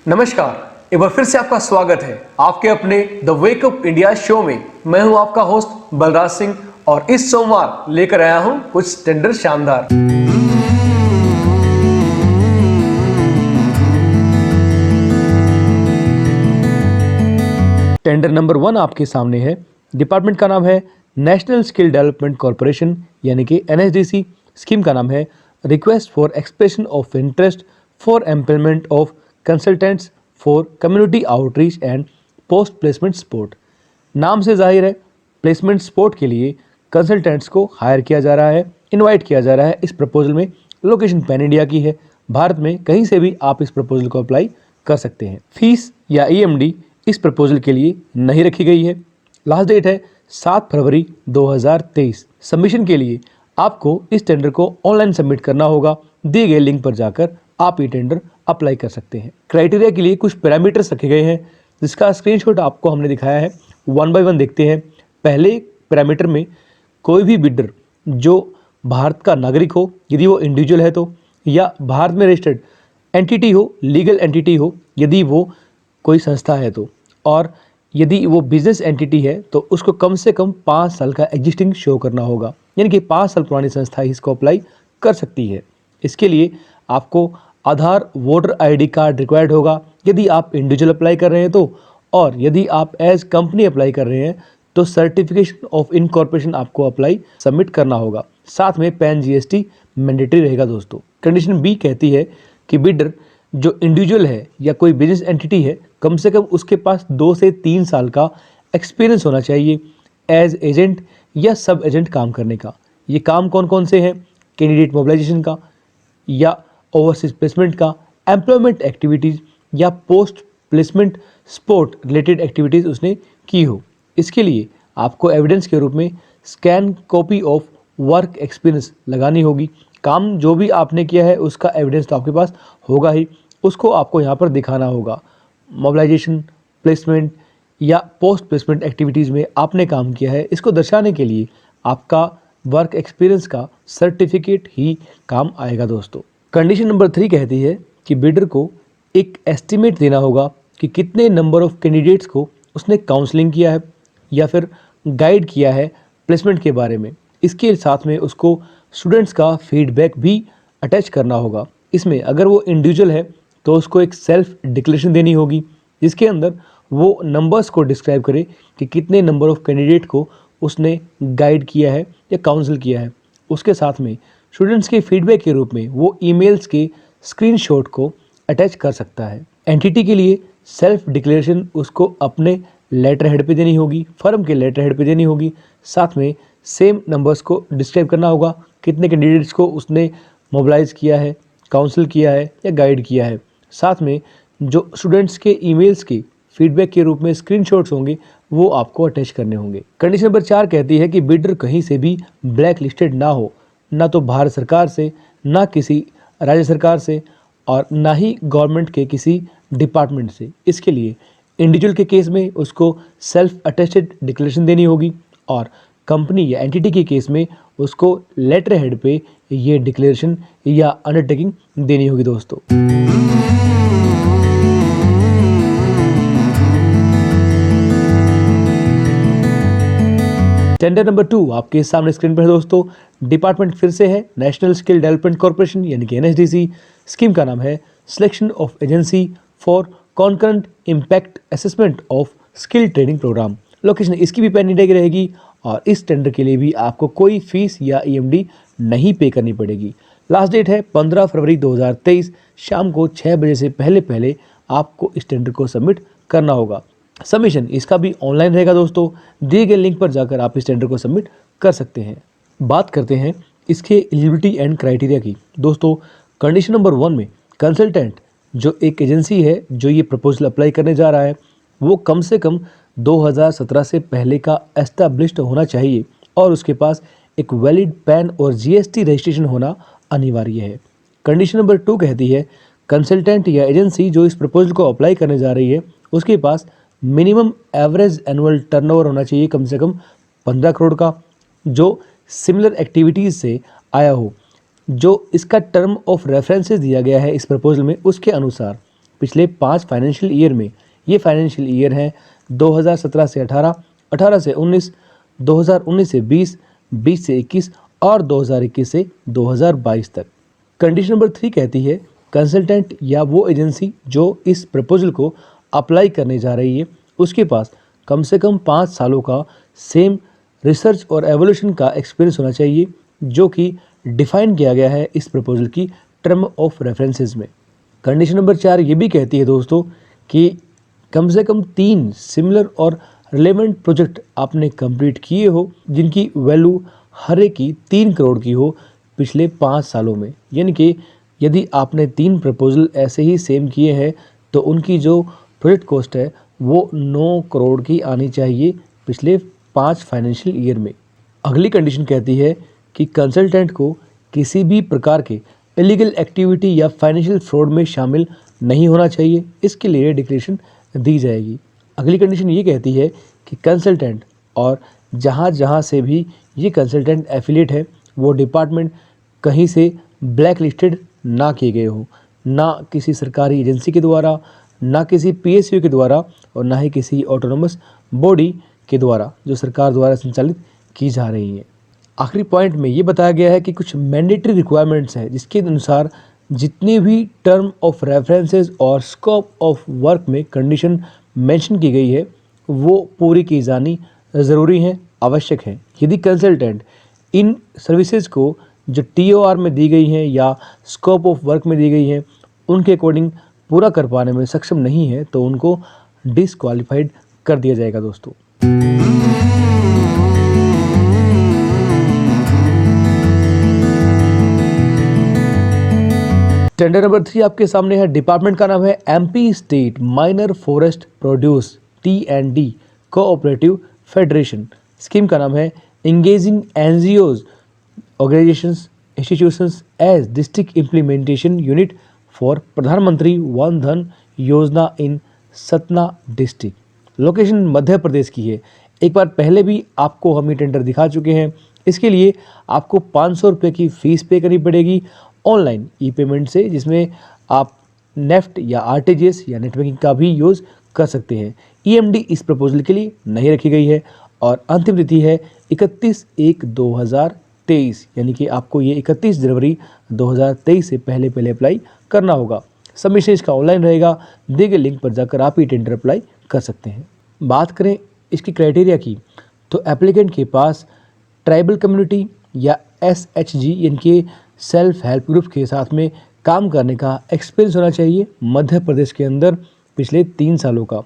नमस्कार, एक बार फिर से आपका स्वागत है आपके अपने द वेकअप इंडिया शो में। मैं हूं आपका होस्ट बलराज सिंह और इस सोमवार लेकर आया हूं कुछ टेंडर शानदार। टेंडर नंबर 1 आपके सामने है। डिपार्टमेंट का नाम है नेशनल स्किल डेवलपमेंट कॉरपोरेशन यानी कि NSDC। स्कीम का नाम है request for expression of interest for employment of consultants for community outreach and post placement support. नाम से जाहिर है प्लेसमेंट सपोर्ट के लिए कंसल्टेंट्स को हायर किया जा रहा है, इनवाइट किया जा रहा है। इस प्रपोजल में लोकेशन पैन इंडिया की है। भारत में कहीं से भी आप इस प्रपोजल को अप्लाई कर सकते हैं। फीस या EMD इस प्रपोजल के लिए नहीं रखी गई है। लास्ट डेट है 7 फरवरी 2023। सबमिशन के लिए आपको इस टेंडर को ऑनलाइन सबमिट करना होगा। दिए गए लिंक पर जाकर आप ये टेंडर अप्लाई कर सकते हैं। क्राइटेरिया के लिए कुछ पैरामीटर्स रखे गए हैं जिसका स्क्रीनशॉट आपको हमने दिखाया है। 1 बाय 1 देखते हैं। पहले पैरामीटर में कोई भी बिडर जो भारत का नागरिक हो, यदि वो इंडिविजुअल है तो, या भारत में रजिस्टर्ड एंटिटी हो, लीगल एंटिटी हो यदि वो कोई संस्था है तो, और यदि वो बिजनेस एंटिटी है तो उसको कम से कम 5 साल का एग्जिस्टिंग शो करना होगा, यानी कि 5 साल पुरानी संस्था ही इसको अप्लाई कर सकती है। इसके लिए आपको आधार, वोटर ID कार्ड रिक्वायर्ड होगा यदि आप इंडिविजुअल अप्लाई कर रहे हैं तो, और यदि आप एज कंपनी अप्लाई कर रहे हैं तो सर्टिफिकेशन ऑफ इनकॉर्पोरेशन आपको अप्लाई सबमिट करना होगा। साथ में पैन GST मैंडेटरी रहेगा दोस्तों। कंडीशन B कहती है कि बिडर जो इंडिविजुअल है या कोई बिजनेस एंटिटी है, कम से कम उसके पास 2 से 3 साल का एक्सपीरियंस होना चाहिए एज एजेंट या सब एजेंट काम करने का। ये काम कौन कौन से हैं? कैंडिडेट मोबिलाइजेशन का, या ओवरसीज प्लेसमेंट का, एम्प्लॉयमेंट एक्टिविटीज़, या post placement support related activities उसने की हो। इसके लिए आपको एविडेंस के रूप में scan copy of work experience लगानी होगी। काम जो भी आपने किया है उसका एविडेंस तो आपके पास होगा ही, उसको आपको यहाँ पर दिखाना होगा। मोबिलाइजेशन, प्लेसमेंट या पोस्ट प्लेसमेंट एक्टिविटीज़ में आपने काम किया है, इसको दर्शाने के लिए आपका वर्क एक्सपीरियंस का सर्टिफिकेट ही काम आएगा दोस्तों। कंडीशन नंबर 3 कहती है कि बिडर को एक एस्टिमेट देना होगा कि कितने नंबर ऑफ कैंडिडेट्स को उसने काउंसलिंग किया है या फिर गाइड किया है प्लेसमेंट के बारे में। इसके साथ में उसको स्टूडेंट्स का फीडबैक भी अटैच करना होगा। इसमें अगर वो इंडिविजुअल है तो उसको एक सेल्फ डिक्लेरेशन देनी होगी जिसके अंदर वो नंबर्स को डिस्क्राइब करे कि कितने नंबर ऑफ कैंडिडेट को उसने गाइड किया है या काउंसिल किया है। उसके साथ में स्टूडेंट्स के फीडबैक के रूप में वो ईमेल्स के स्क्रीनशॉट को अटैच कर सकता है। एंटिटी के लिए सेल्फ डिक्लेरेशन उसको अपने लेटर हेड पे देनी होगी, फर्म के लेटर हेड पे देनी होगी। साथ में सेम नंबर्स को डिस्क्राइब करना होगा कितने कैंडिडेट्स को उसने मोबिलाइज किया है, काउंसिल किया है या गाइड किया है। साथ में जो स्टूडेंट्स के ईमेल्स के फीडबैक के रूप में स्क्रीनशॉट्स होंगे वो आपको अटैच करने होंगे। कंडीशन नंबर 4 कहती है कि बिडर कहीं से भी ब्लैक लिस्टेड ना हो, ना तो भारत सरकार से, ना किसी राज्य सरकार से, और ना ही गवर्नमेंट के किसी डिपार्टमेंट से। इसके लिए इंडिविजुअल के केस में उसको सेल्फ अटेस्टेड डिक्लेरेशन देनी होगी, और कंपनी या एंटिटी के केस में उसको लेटर हेड पे ये डिक्लेरेशन या अंडरटेकिंग देनी होगी दोस्तों। टेंडर नंबर 2 आपके सामने स्क्रीन पर है दोस्तों। डिपार्टमेंट फिर से है नेशनल स्किल डेवलपमेंट कॉरपोरेशन यानी कि NSDC। स्कीम का नाम है selection of agency for concurrent impact assessment of skill training programme. Location इसकी भी पैन इंडिया की रहेगी, और इस टेंडर के लिए भी आपको कोई फीस या EMD नहीं पे करनी पड़ेगी। लास्ट डेट है 15 फरवरी 2023। शाम को 6 बजे से पहले पहले आपको इस टेंडर को सबमिट करना होगा। सबमिशन इसका भी ऑनलाइन रहेगा दोस्तों। दिए गए लिंक पर जाकर आप इस टेंडर को सबमिट कर सकते हैं। बात करते हैं इसके एलिजिबिलिटी एंड क्राइटेरिया की दोस्तों। कंडीशन नंबर 1 में कंसल्टेंट जो एक एजेंसी है जो ये प्रपोजल अप्लाई करने जा रहा है वो कम से कम 2017 से पहले का एस्टैब्लिश्ड होना चाहिए, और उसके पास एक वैलिड पैन और GST रजिस्ट्रेशन होना अनिवार्य है। कंडीशन नंबर 2 कहती है कंसल्टेंट या एजेंसी जो इस प्रपोजल को अप्लाई करने जा रही है उसके पास मिनिमम एवरेज एनुअल टर्नओवर होना चाहिए कम से कम 15 करोड़ का, जो सिमिलर एक्टिविटीज़ से आया हो। जो इसका टर्म ऑफ रेफरेंसेस दिया गया है इस प्रपोजल में उसके अनुसार पिछले 5 फाइनेंशियल ईयर में। ये फाइनेंशियल ईयर हैं 2017 से 18, 18 से 19, 2019 से 20, 20 से 21 और 2021 से 2022 तक। कंडीशन नंबर 3 कहती है कंसल्टेंट या वो एजेंसी जो इस प्रपोजल को अप्लाई करने जा रही है उसके पास कम से कम 5 सालों का सेम रिसर्च और एवोल्यूशन का एक्सपीरियंस होना चाहिए, जो कि डिफाइन किया गया है इस प्रपोजल की टर्म ऑफ रेफरेंसेस में। कंडीशन नंबर 4 ये भी कहती है दोस्तों कि कम से कम 3 सिमिलर और रिलेवेंट प्रोजेक्ट आपने कंप्लीट किए हो जिनकी वैल्यू हर एक की 3 करोड़ की हो पिछले 5 सालों में। यानी कि यदि आपने 3 प्रपोजल ऐसे ही सेम किए हैं तो उनकी जो प्रोजेक्ट कॉस्ट है वो 9 करोड़ की आनी चाहिए पिछले 5 फाइनेंशियल ईयर में। अगली कंडीशन कहती है कि कंसल्टेंट को किसी भी प्रकार के इलीगल एक्टिविटी या फाइनेंशियल फ्रॉड में शामिल नहीं होना चाहिए, इसके लिए डिक्लेरेशन दी जाएगी। अगली कंडीशन ये कहती है कि कंसल्टेंट और जहाँ जहाँ से भी ये कंसल्टेंट एफिलिएट है वो डिपार्टमेंट कहीं से ब्लैक लिस्टेड ना किए गए हो, ना किसी सरकारी एजेंसी के द्वारा, ना किसी पीएसयू के द्वारा और ना ही किसी ऑटोनोमस बॉडी के द्वारा जो सरकार द्वारा संचालित की जा रही है। आखिरी पॉइंट में ये बताया गया है कि कुछ मैंडेटरी रिक्वायरमेंट्स हैं जिसके अनुसार जितने भी टर्म ऑफ रेफरेंसेस और स्कोप ऑफ वर्क में कंडीशन मेंशन की गई है वो पूरी की जानी ज़रूरी है, आवश्यक है। यदि कंसल्टेंट इन सर्विसेज को जो टीओआर में दी गई हैं या स्कोप ऑफ वर्क में दी गई हैं उनके अकॉर्डिंग पूरा कर पाने में सक्षम नहीं है तो उनको डिसक्वालीफाइड कर दिया जाएगा दोस्तों। टेंडर नंबर 3 आपके सामने है। डिपार्टमेंट का नाम है MP state minor forest produce टी&डी कोऑपरेटिव फेडरेशन। स्कीम का नाम है engaging NGOs organisations institutions as district implementation unit for Pradhanmantri Van Dhan Yojana in Satna district. Location Madhya Pradesh की है। एक बार पहले भी आपको हम ये टेंडर दिखा चुके हैं। इसके लिए आपको 500 रुपये की फ़ीस पे करनी पड़ेगी ऑनलाइन ई पेमेंट से, जिसमें आप नेफ्ट या आरटीजीएस या नेट बैंकिंग का भी यूज़ कर सकते हैं। ईएमडी इस प्रपोजल के लिए नहीं रखी गई है और अंतिम तिथि है 31/1/2023, यानी कि आपको ये 31 जनवरी 2023 से पहले अप्लाई करना होगा। सबमिशन इसका ऑनलाइन रहेगा, दिए गए लिंक पर जाकर आप ये टेंडर अप्लाई कर सकते हैं। बात करें इसकी क्राइटेरिया की तो एप्लीकेंट के पास ट्राइबल कम्युनिटी या एसएचजी यानी कि सेल्फ हेल्प ग्रुप के साथ में काम करने का एक्सपीरियंस होना चाहिए मध्य प्रदेश के अंदर पिछले 3 सालों का।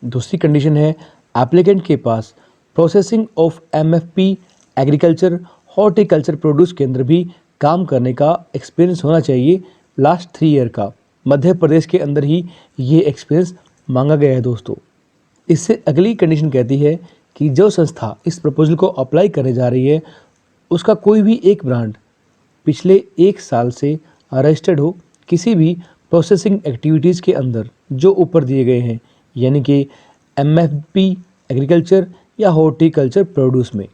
दूसरी कंडीशन है एप्लीकेंट के पास processing of MFP agriculture horticulture produce के अंदर भी काम करने का एक्सपीरियंस होना चाहिए लास्ट 3 ईयर का। मध्य प्रदेश के अंदर ही ये एक्सपीरियंस मांगा गया है दोस्तों। इससे अगली कंडीशन कहती है कि जो संस्था इस प्रपोजल को अप्लाई करने जा रही है उसका कोई भी एक ब्रांड पिछले 1 साल से रजिस्टर्ड हो किसी भी प्रोसेसिंग एक्टिविटीज़ के अंदर जो ऊपर दिए गए हैं, यानी कि एमएफपी एग्रीकल्चर या हॉर्टिकल्चर प्रोड्यूस में।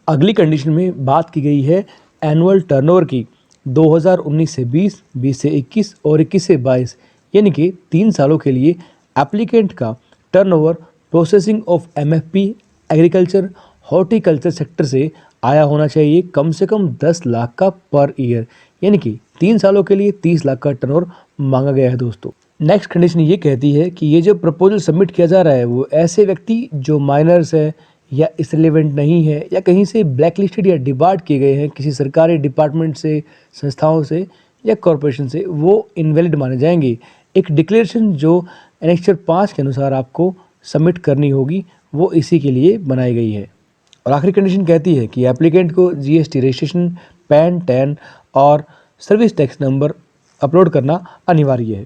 अगली कंडीशन में बात की गई है एनुअल टर्नओवर की 2019 से 20, 20 से 21 और 21 से 22, यानी कि 3 सालों के लिए एप्लीकेंट का turnover processing of MFP agriculture horticulture sector से आया होना चाहिए कम से कम 10 लाख का पर ईयर, यानी कि 3 सालों के लिए 30 लाख का टर्नओवर मांगा गया है दोस्तों। नेक्स्ट कंडीशन ये कहती है कि ये जो प्रपोजल सबमिट किया जा रहा है वो ऐसे व्यक्ति जो माइनर्स है या इसरिलेवेंट नहीं है या कहीं से ब्लैक लिस्टेड या डिबार्ड किए गए हैं किसी सरकारी डिपार्टमेंट से, संस्थाओं से या कॉरपोरेशन से, वो इनवैलिड माने जाएंगे। एक डिक्लेरेशन जो एनेक्चर 5 के अनुसार आपको सबमिट करनी होगी वो इसी के लिए बनाई गई है। और आखिरी कंडीशन कहती है कि एप्लीकेंट को जीएसटी रजिस्ट्रेशन, पैन, टैन और सर्विस टैक्स नंबर अपलोड करना अनिवार्य है।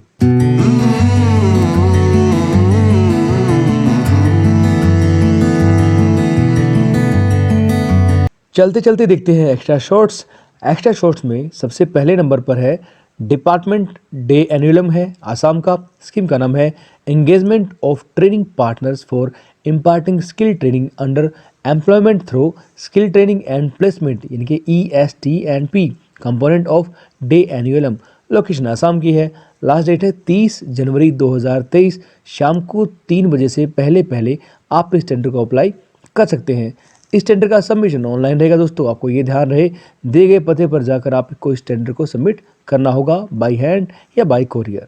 चलते चलते देखते हैं एक्स्ट्रा शॉर्ट्स। एक्स्ट्रा शॉर्ट्स में सबसे पहले नंबर पर है डिपार्टमेंट डे एनुअलम है आसाम का। स्कीम का नाम है engagement of training partners for imparting skill training under employment through skill training and placement, यानी कि EST&P component of DAY NULM. Location Assam की है। लास्ट डेट है 30 जनवरी 2023 शाम को 3 बजे से पहले आप इस टेंडर को अप्लाई कर सकते हैं। इस टेंडर का सबमिशन ऑनलाइन रहेगा दोस्तों, आपको ये ध्यान रहे दिए गए पते पर जाकर आपको इस टेंडर को सबमिट करना होगा बाय हैंड या बाय कोरियर।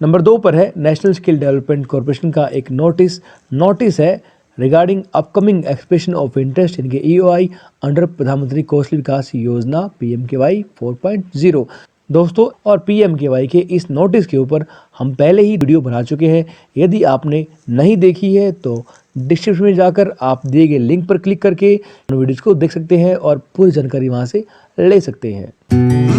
नंबर 2 पर है नेशनल स्किल डेवलपमेंट कॉर्पोरेशन का एक नोटिस है regarding upcoming expression of interest इनके EOI अंडर प्रधानमंत्री कौशल विकास योजना PMKY 4.0 दोस्तों। और PMKY के इस नोटिस के ऊपर हम पहले ही वीडियो बना चुके हैं, यदि आपने नहीं देखी है तो डिस्क्रिप्शन में जाकर आप दिए गए लिंक पर क्लिक करके वीडियोज को देख सकते हैं और पूरी जानकारी वहां से ले सकते हैं।